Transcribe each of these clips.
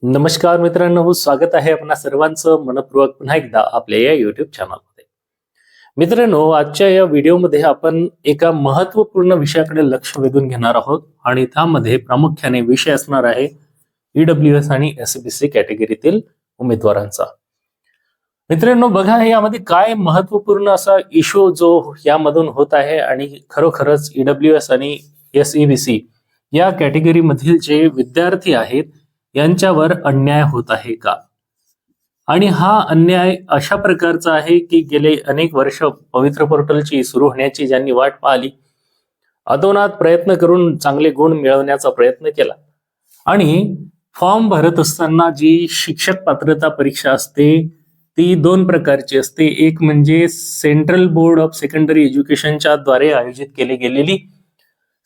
नमस्कार मित्रांनो, स्वागत आहे आपणा सर्वांचं मनपूर्वक पुन्हा एकदा आपल्या या युट्यूब चॅनलमध्ये. मित्रांनो, आजच्या या व्हिडिओमध्ये आपण एका महत्त्वपूर्ण विषयाकडे लक्ष वेधून घेणार आहोत आणि त्यामध्ये प्रामुख्याने विषय असणार आहे ईडब्ल्यूएस आणि एसबीसी कॅटेगरीतील उमेदवारांचा. मित्रांनो बघा, यामध्ये काय महत्त्वपूर्ण असा इश्यू जो यामधून होत आहे आणि खरोखरच ईडब्ल्यूएस आणि एसईबीसी या कॅटेगरीमधील जे विद्यार्थी आहेत यांच्यावर अन्याय होत आहे का? आणि हा अन्याय अशा प्रकारचा आहे की गेले अनेक वर्ष पवित्र पोर्टलची सुरू होण्याची ज्यांनी वाट पाहिली, अतोनात प्रयत्न करून चांगले गुण मिळवण्याचा प्रयत्न केला आणि फॉर्म भरत असताना जी शिक्षक पात्रता परीक्षा असते ती दोन प्रकारची असते. एक म्हणजे सेंट्रल बोर्ड ऑफ सेकंडरी एज्युकेशनच्या द्वारे आयोजित केली गेलेली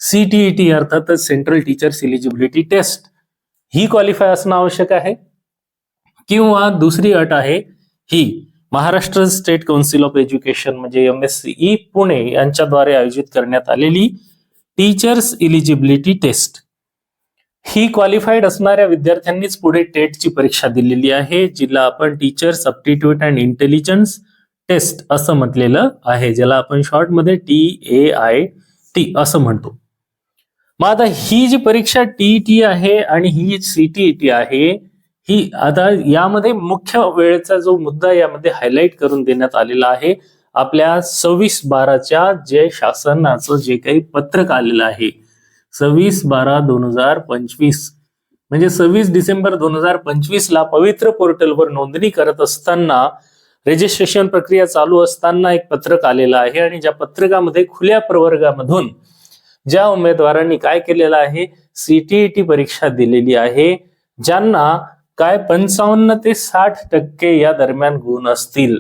CTET अर्थातच सेंट्रल टीचर्स एलिजिबिलिटी टेस्ट ही क्वालिफाय असणं आवश्यक आहे, किंवा दुसरी अट आहे ही Maharashtra state council of education म्हणजे MSCE पुणे यांच्याद्वारे आयोजित करण्यात आलेली टीचर्स एलिजिबिलिटी टेस्ट. ही क्वालिफाईड असणाऱ्या विद्यार्थ्यांनीच पुढे टेटची परीक्षा दिलेली आहे, जिला आपण teachers aptitude and intelligence test असं म्हटलेलं आहे, ज्याला आपण शॉर्ट मध्ये TAIT असं म्हणतो. मग आता ही जी परीक्षा TET आहे आणि ही CTET आहे, ही आता यामध्ये मुख्य वेळेचा जो मुद्दा यामध्ये हायलाइट करून देण्यात आलेला आहे, आपल्या 26/12च्या जे शासनाचं जे काही पत्रक आलेलं आहे 26/12/2025 म्हणजे 26 डिसेंबर 2025 ला पवित्र पोर्टलवर नोंदणी करत असताना रजिस्ट्रेशन प्रक्रिया चालू असताना एक पत्रक आलेलं आहे आणि ज्या पत्रकामध्ये खुल्या प्रवर्गामधून ज्या उमेदवारांनी काय केलेलं आहे, CTET परीक्षा दिलेली आहे, ज्यांना काय 55 ते 60% या दरम्यान गुण असतील,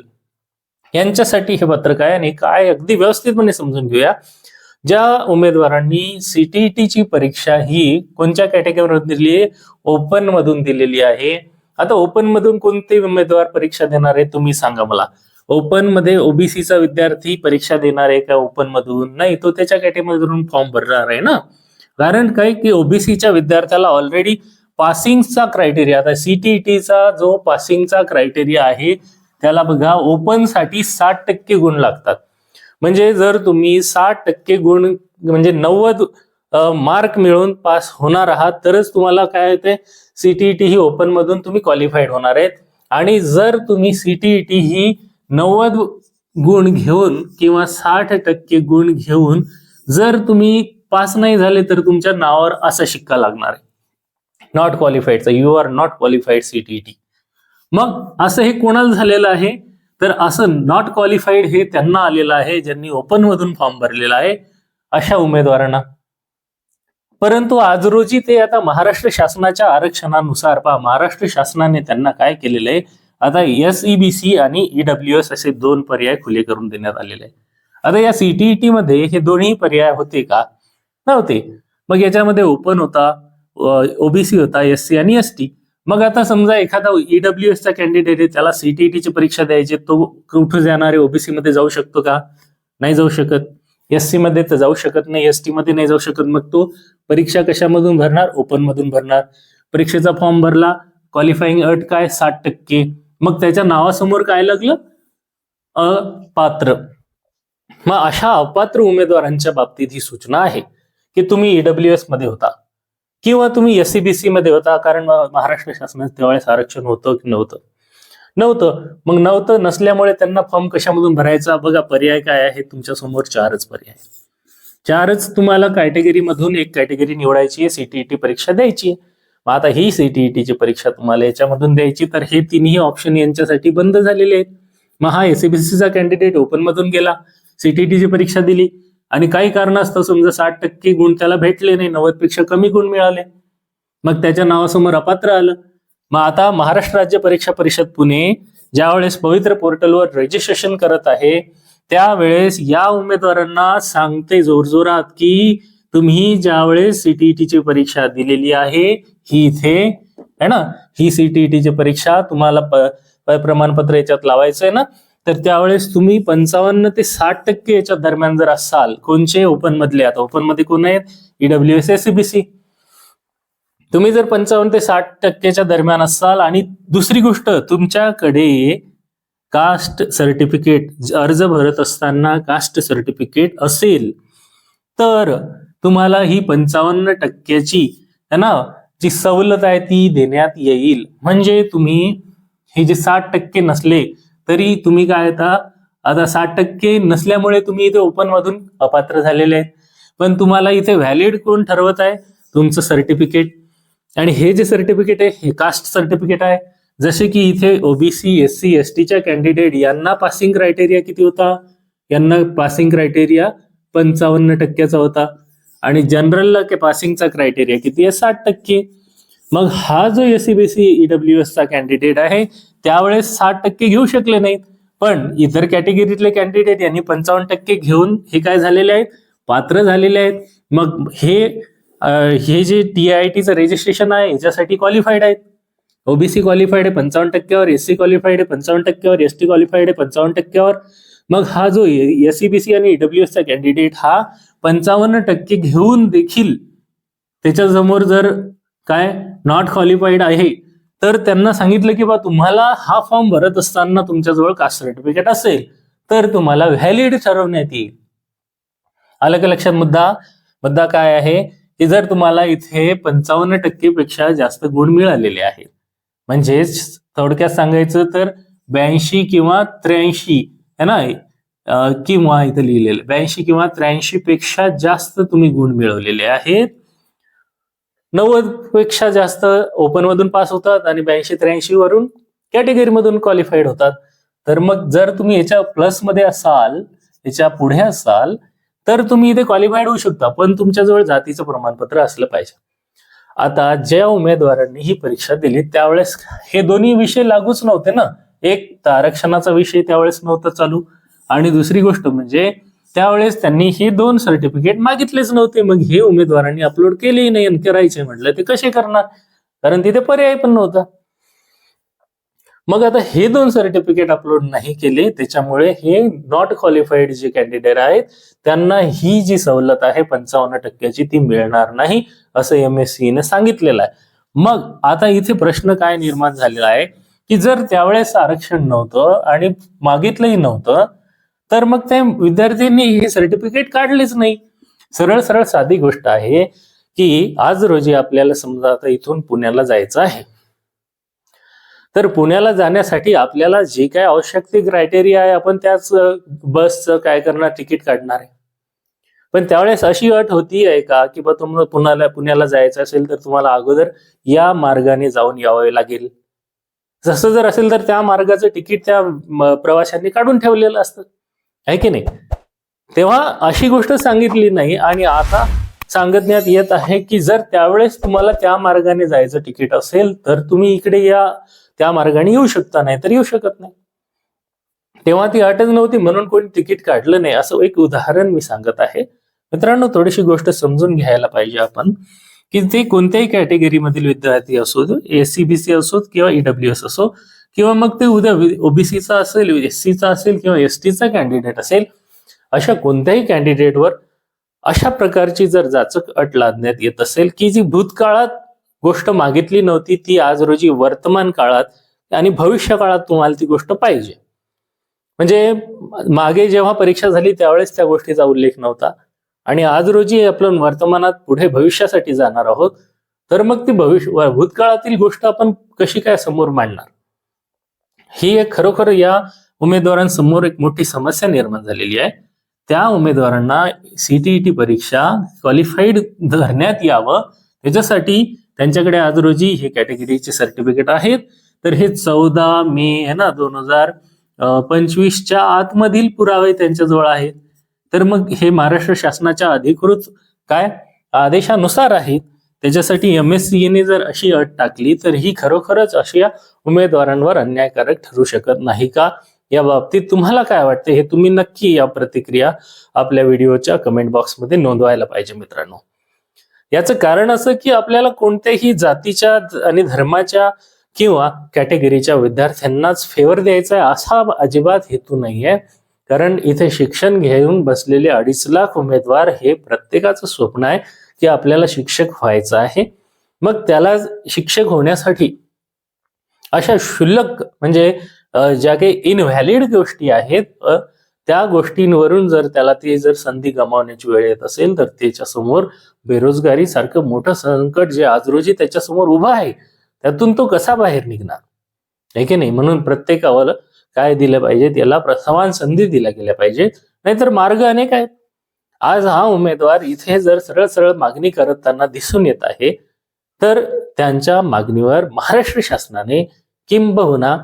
यांच्यासाठी हे पत्रक आहे. आणि काय अगदी व्यवस्थितपणे समजून घेऊया. ज्या उमेदवारांनी CTET ची परीक्षा ही कोणत्या कॅटेगरीमधून दिली आहे, ओपन मधून दिलेली आहे. आता ओपन मधून कोणते उमेदवार परीक्षा देणार आहे तुम्ही सांगा मला. ओपन मध्ये ओबीसीचा विद्यार्थी परीक्षा देणार आहे का? ओपन मधून नाही, तो त्याच्या कॅटेगरीमधून फॉर्म भरणार आहे ना. कारण काय की ओबीसीच्या विद्यार्थ्याला ऑलरेडी पासिंगचा क्रायटेरिया, आता CTETचा जो पासिंगचा क्रायटेरिया आहे त्याला बघा, ओपन साठी 60% गुण लागतात. म्हणजे जर तुम्ही 60% गुण म्हणजे 90 मार्क मिळवून पास होणार आहात तरच तुम्हाला काय होते, CTET ही ओपन मधून तुम्ही क्वालिफाईड होणार आहेत. आणि जर तुम्ही CTET ही 90 गुण घेऊन किंवा 60% गुण घेऊन जर तुम्ही पास नाही झाले तर तुमच्या नावावर असा शिक्का लागणार आहे, नॉट क्वालिफाईडचा, you are not qualified CTET. मग असं हे कोणाला झालेलं आहे, तर असं नॉट क्वालिफाईड हे त्यांना आलेलं आहे ज्यांनी ओपन मधून फॉर्म भरलेला आहे, अशा उमेदवारांना. परंतु आज रोजी ते आता महाराष्ट्र शासनाच्या आरक्षणानुसार पहा, महाराष्ट्र शासनाने त्यांना काय केलेलं आहे, आता SEBC आणि EWS असे दोन पर्याय खुले करून देण्यात आलेले आहे. आता या CTET मध्ये हे दोन्ही पर्याय होते का? नव्हते. मग याच्यामध्ये ओपन होता, ओबीसी होता, SC आणि ST. मग आता समजा एखादा EWS चा कॅन्डिडेट आहे, त्याला CTET ची परीक्षा द्यायची, तो कुठे जाणार आहे? ओबीसी मध्ये जाऊ शकतो का? नाही जाऊ शकत. SC मध्ये तर जाऊ शकत नाही, ST मध्ये नाही जाऊ शकत. मग तो परीक्षा कशामधून भरणार? ओपन मधून भरणार. परीक्षेचा फॉर्म भरला, क्वालिफाईंग अट काय? 60%. मग त्याच्या नावासमोर काय लागलं? अपात्र. मग अशा अपात्र उमेदवारांच्या बाबतीत ही सूचना आहे की तुम्ही EWS मध्ये होता किंवा तुम्ही SEBC मध्ये होता, कारण महाराष्ट्र शासनाचं त्यावेळेस आरक्षण होतं की नव्हतं? नव्हतं. मग नव्हतं नसल्यामुळे त्यांना फॉर्म कशामधून भरायचा? बघा, पर्याय काय आहे तुमच्या समोर? 4च पर्याय. 4च तुम्हाला कॅटेगरी मधून एक कॅटेगरी निवडायची आहे, CTET परीक्षा द्यायची आहे. मग आता ही CTET ची परीक्षा तुम्हाला याच्यामधून द्यायची, तर हे तिन्ही ऑप्शन यांच्यासाठी बंद झालेले आहेत. मग हा SEBC चा कॅन्डिडेट ओपन मधून गेला, CTET ची परीक्षा दिली आणि काही कारणास्तव समजा 60% गुण त्याला भेटले नाही, 90 पेक्षा कमी गुण मिळाले, मग त्याच्या नावासमोर अपात्र आलं. मग आता महाराष्ट्र राज्य परीक्षा परिषद पुणे ज्यावेळेस पवित्र पोर्टलवर रजिस्ट्रेशन करत आहे त्यावेळेस या उमेदवारांना सांगते जोरजोरात की तुम्ही ज्यावेळेस CTET ची परीक्षा दिलेली आहे, ही इथे आहे ना, ही CTET ची परीक्षा तुम्हाला प्रमाणपत्र याच्यात लावायचंय ना, तर त्यावेळेस तुम्ही 55 ते 60% याच्या दरम्यान जर असाल, कोणचे? ओपन मधले. आता ओपन मध्ये कोण आहेत? EWS, SEBC. तुम्ही जर 55 ते 60% दरम्यान असाल आणि दुसरी गोष्ट तुमच्याकडे कास्ट सर्टिफिकेट अर्ज भरत असताना कास्ट सर्टिफिकेट असेल तर तुम्हाला ही 55% है ना जी सवलत आहे ती देण्यात येईल. म्हणजे तुम्ही हे जे 60% नसले तरी तुम्ही काय आता 60% नसल्यामुळे तुम्ही इथे ओपन मधून अपात्र झालेले आहेत, पण तुम्हाला इथे व्हॅलिड कोण ठरवत आहे? तुमचं सर्टिफिकेट. आणि हे जे सर्टिफिकेट आहे हे कास्ट सर्टिफिकेट आहे. जसे की इथे ओबीसी SC STच्या कॅन्डिडेट यांना पासिंग क्रायटेरिया किती होता? यांना पासिंग क्रायटेरिया 55% होता आणि जनरलला पासिंगचा क्रायटेरिया किती आहे? 60%. मग हा जो SC EWS चा कॅन्डिडेट आहे त्यावेळेस 60% घेऊ शकले नाहीत, पण इतर कॅटेगरीतले कॅन्डिडेट यांनी 55% घेऊन हे काय झालेले आहेत? पात्र झालेले आहेत. मग हे जे TIITचं रजिस्ट्रेशन आहे याच्यासाठी क्वालिफाईड आहेत. ओबीसी क्वालिफाईड आहे 55%वर, SC क्वालिफाईड आहे 55%वर, ST क्वालिफाईड आहे 55%वर. मग हा जो SCBC आणि EWS चा कॅन्डिडेट हा 55% घेऊन देखील त्याच्यासमोर जर काय नॉट क्वालिफाईड आहे तर त्यांना सांगितलं की बा तुम्हाला हा फॉर्म भरत असताना तुमच्याजवळ कास्ट सर्टिफिकेट असेल तर तुम्हाला व्हॅलिड ठरवण्यात येईल. आलं का लक्षात? मुद्दा काय आहे की जर तुम्हाला इथे 55% पेक्षा जास्त गुण मिळालेले आहेत, म्हणजेच थोडक्यात सांगायचं तर 82 किंवा 83 है ना, किंवा इथे लिहिलेलं 82 किंवा 83 पेक्षा जास्त तुम्ही गुण मिळवलेले आहेत, 90 पेक्षा जास्त ओपन मधून पास होतात आणि 82-83 वरून कॅटेगरी मधून क्वालिफाईड होतात. तर मग जर तुम्ही याच्या प्लस मध्ये असाल, याच्या पुढे असाल तर तुम्ही इथे क्वालिफाईड होऊ शकता, पण तुमच्याजवळ जातीचं प्रमाणपत्र असलं पाहिजे. आता ज्या उमेदवारांनी ही परीक्षा दिली त्यावेळेस हे दोन्ही विषय लागूच नव्हते ना. एक तर आरक्षणाचा विषय त्यावेळेस नव्हता चालू आणि दुसरी गोष्ट म्हणजे त्यावेळेस त्यांनी हे 2 सर्टिफिकेट मागितलेच नव्हते. मग हे उमेदवारांनी अपलोड केलेही नाही आणि करायचे म्हटलं ते कसे करणार? कारण तिथे पर्याय पण नव्हता. मग आता हे 2 सर्टिफिकेट अपलोड नाही केले त्याच्यामुळे हे नॉट क्वालिफाईड जे कॅन्डिडेट आहेत त्यांना ही जी सवलत आहे 55%ची ती मिळणार नाही असं MSCE ने सांगितलेलं आहे. मग आता इथे प्रश्न काय निर्माण झालेला आहे की जर त्यावेळेस आरक्षण नव्हतं आणि मागितलंही नव्हतं तर मग त्या विद्यार्थ्यांनी हे सर्टिफिकेट काढलेच नाही. सरळ साधी गोष्ट आहे की आज रोजी आपल्याला समजा आता इथून पुण्याला जायचं आहे, तर पुण्याला जाण्यासाठी आपल्याला जे काय आवश्यक ते क्रायटेरिया आहे आपण त्याच बसचं काय करणार? तिकीट काढणार आहे. पण त्यावेळेस अशी अट होती आहे का की बा तुम्हाला पुण्याला जायचं असेल तर तुम्हाला अगोदर या मार्गाने जाऊन यावे लागेल? जसं जर असेल तर त्या मार्गाचं तिकीट त्या प्रवाशांनी काढून ठेवलेलं असतं, आहे की नाही? तेव्हा अशी गोष्ट सांगितली नाही आणि आता सांगण्यात येत आहे की जर त्यावेळेस तुम्हाला त्या मार्गाने जायचं तिकीट असेल तर तुम्ही इकडे त्या मार्गाने येऊ शकता, नाही तर येऊ शकत नाही. तेव्हा ती अटच नव्हती म्हणून कोणी तिकीट काढलं नाही, असं एक उदाहरण मी सांगत आहे. मित्रांनो, थोडीशी गोष्ट समजून घ्यायला पाहिजे आपण की ते कोणत्याही कॅटेगरी मधील विद्यार्थी असो, SCBC असो किंवा EWS असो, किंवा मग ते उद्या ओबीसीचा असेल, SCचा असेल किंवा STचा कॅन्डिडेट असेल, अशा कोणत्याही कॅन्डिडेटवर अशा प्रकारची जर जाचक अट लादण्यात येत असेल की जी भूतकाळात गोष्ट मागितली नव्हती ती आज रोजी वर्तमान काळात आणि भविष्य काळात तुम्हाला ती गोष्ट पाहिजे, म्हणजे मागे जेव्हा परीक्षा झाली त्यावेळेस त्या गोष्टीचा उल्लेख नव्हता आणि आज रोजी आपण वर्तमानात पुढे भविष्यासाठी जाणार आहोत, तर मग ती भूतकाळातील गोष्ट आपण कशी काय समोर मांडणार? ही एक खरोखर या उमेदवारांसमोर एक मोठी समस्या निर्माण झालेली आहे. त्या उमेदवारांना CTET परीक्षा क्वालिफाईड धरण्यात यावं त्याच्यासाठी त्यांच्याकडे आज रोजी हे कॅटेगरीचे सर्टिफिकेट आहेत. तर हे 14 मे है ना 2025च्या आतमधील पुरावे त्यांच्याजवळ आहेत. तर मग हे महाराष्ट्र शासनाच्या अधिकृत काय आदेशानुसार आहेत. त्याच्यासाठी MSCE ने जर अशी अट टाकली तर ही खरोखरच अशा उमेदवारांवर अन्यायकारक ठरू शकत नाही का? या बाबतीत तुम्हाला काय वाटते हे तुम्ही नक्की या प्रतिक्रिया आपल्या व्हिडिओच्या कमेंट बॉक्समध्ये नोंदवायला पाहिजे मित्रांनो. याचं कारण असं की आपल्याला कोणत्याही जातीच्या आणि धर्माच्या किंवा कॅटेगरीच्या विद्यार्थ्यांनाच फेवर द्यायचा आहे असा अजिबात हेतू नाहीये. कारण इथे शिक्षण घेऊन बसलेले 2.5 लाख उमेदवार हे प्रत्येकाचं स्वप्न आहे की आपल्याला शिक्षक व्हायचं आहे. मग त्याला शिक्षक होण्यासाठी अशा क्षुल्लक म्हणजे ज्या काही इनव्हॅलिड गोष्टी आहेत त्या गोष्टींवरून जर त्याला ती जर संधी गमावण्याची वेळ येत असेल तर त्याच्यासमोर बेरोजगारी सारखं मोठं संकट जे आज रोजी त्याच्यासमोर उभं आहे त्यातून तो कसा बाहेर निघणार, आहे की नाही? म्हणून प्रत्येकाला काय दिलं पाहिजे, त्याला समान संधी दिल्या गेल्या पाहिजे. नाहीतर मार्ग अनेक आहेत. आज हा उमेदवार इथे जर सरळ सरळ मागणी करताना दिसून येत आहे तर त्यांच्या मागणीवर महाराष्ट्र शासनाने किंबहुना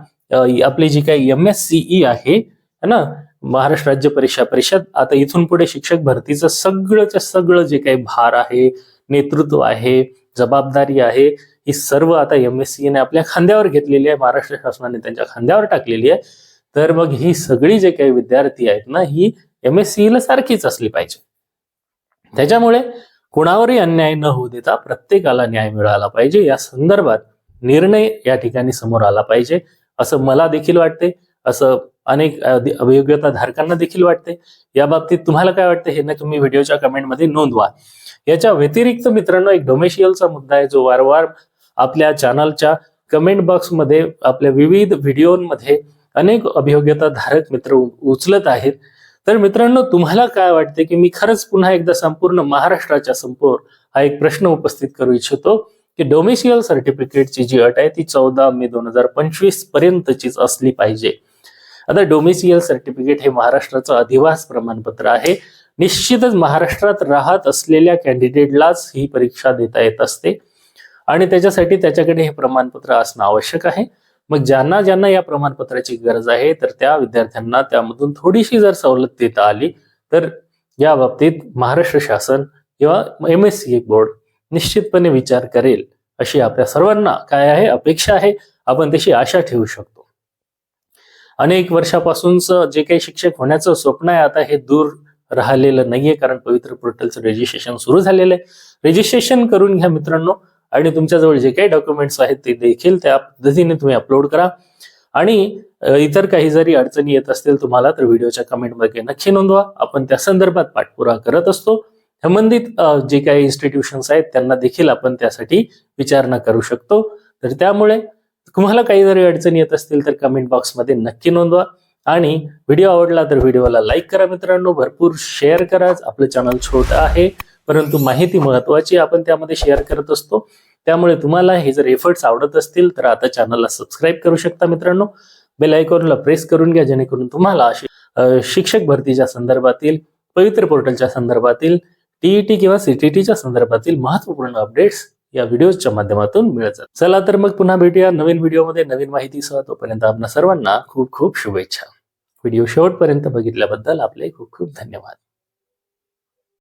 आपली जी काही MSCE आहे ना, महाराष्ट्र राज्य परीक्षा परिषद, आता इथून पुढे शिक्षक भरतीचं सगळंच्या सगळं जे काही भार आहे, नेतृत्व आहे, जबाबदारी आहे, ही सर्व आता MSCE ने आपल्या खांद्यावर घेतलेली आहे, महाराष्ट्र शासनाने त्यांच्या खांद्यावर टाकलेली आहे. तर मग ही सगळी जे काही विद्यार्थी आहेत ना, ही MSCE ला सारखीच असली पाहिजे. त्याच्यामुळे कुणावरही अन्याय न होऊ देता प्रत्येकाला न्याय मिळाला पाहिजे या संदर्भात निर्णय या ठिकाणी समोर आला पाहिजे असं मला देखील वाटते, असं अनेक अभियोग्यता धारकांना देखील वाटते. या बाबतीत तुम्हाला काय वाटतं हे ना तुम्ही व्हिडिओच्या कमेंटमध्ये नोंदवा. याच्या व्यतिरिक्त मित्रांनो एक डोमेशियलचा मुद्दा आहे जो वारंवार आपल्या चॅनलच्या कमेंट बॉक्समध्ये आपल्या विविध व्हिडिओमध्ये अनेक अभियोग्यता धारक मित्र उचलत आहेत. तर मित्रांनो तुम्हाला काय वाटते की मी खरंच पुन्हा एकदा संपूर्ण महाराष्ट्राच्या समोर हा एक प्रश्न उपस्थित करू इच्छितो की डोमेशियल सर्टिफिकेटची जी अट आहे ती 14 मे 2025 पर्यंतचीच असली पाहिजे. आता डोमेशियल सर्टिफिकेट हे महाराष्ट्राचं अधिवास प्रमाणपत्र आहे. निश्चितच महाराष्ट्रात राहत असलेल्या कॅन्डिडेटलाच ही परीक्षा देता येत असते आणि त्याच्यासाठी त्याच्याकडे हे प्रमाणपत्र असणं आवश्यक आहे. मग ज्यांना ज्यांना या प्रमाणपत्राची गरज आहे तर त्या विद्यार्थ्यांना त्यामधून थोडीशी जर सवलत देता आली तर या बाबतीत महाराष्ट्र शासन किंवा MSCE बोर्ड निश्चितपणे विचार करेल अशी आपल्या सर्वांना काय आहे अपेक्षा आहे, आपण तशी आशा ठेवू शकतो. अनेक वर्षापासूनच जे काही शिक्षक होण्याचं स्वप्न आहे आता हे दूर राहिलेलं नाहीये, कारण पवित्र पोर्टलचं रजिस्ट्रेशन सुरू झालेलं आहे. रजिस्ट्रेशन करून घ्या मित्रांनो आणि तुमच्याजवळ जे काही डॉक्युमेंट्स आहेत ते देखील त्या पद्धतीने तुम्ही अपलोड करा. आणि इतर काही जरी अडचणी येत असतील तुम्हाला तर व्हिडिओच्या कमेंटमध्ये नक्की नोंदवा, आपण त्या संदर्भात पाठपुरावा करत असतो. संबंधित जे काही इन्स्टिट्यूशन्स आहेत त्यांना देखील आपण त्यासाठी विचारणा करू शकतो. तर त्यामुळे तुम्हाला काही जरी अडचणी येत असतील तर कमेंट बॉक्समध्ये नक्की नोंदवा आणि व्हिडिओ आवडला तर व्हिडिओला लाईक करा मित्रांनो, भरपूर शेअर करा. आपलं चॅनल छोटं आहे परंतु माहिती महत्वाची आपण त्यामध्ये शेअर करत असतो. त्यामुळे तुम्हाला हे जर एफर्ट्स आवडत असतील तर आता चॅनलला सबस्क्राईब करू शकता मित्रांनो. बेल आयकॉनला प्रेस करून घ्या जेणेकरून तुम्हाला शिक्षक भरतीच्या संदर्भातील, पवित्र पोर्टलच्या संदर्भातील, TET किंवा CTTच्या संदर्भातील महत्वपूर्ण अपडेट्स या व्हिडिओच्या माध्यमातून मिळत जातात. चला तर मग पुन्हा भेटूया नवीन व्हिडिओमध्ये नवीन माहितीसह. तोपर्यंत आपल्या सर्वांना खूप खूप शुभेच्छा. व्हिडिओ शेवटपर्यंत बघितल्याबद्दल आपले खूप खूप धन्यवाद.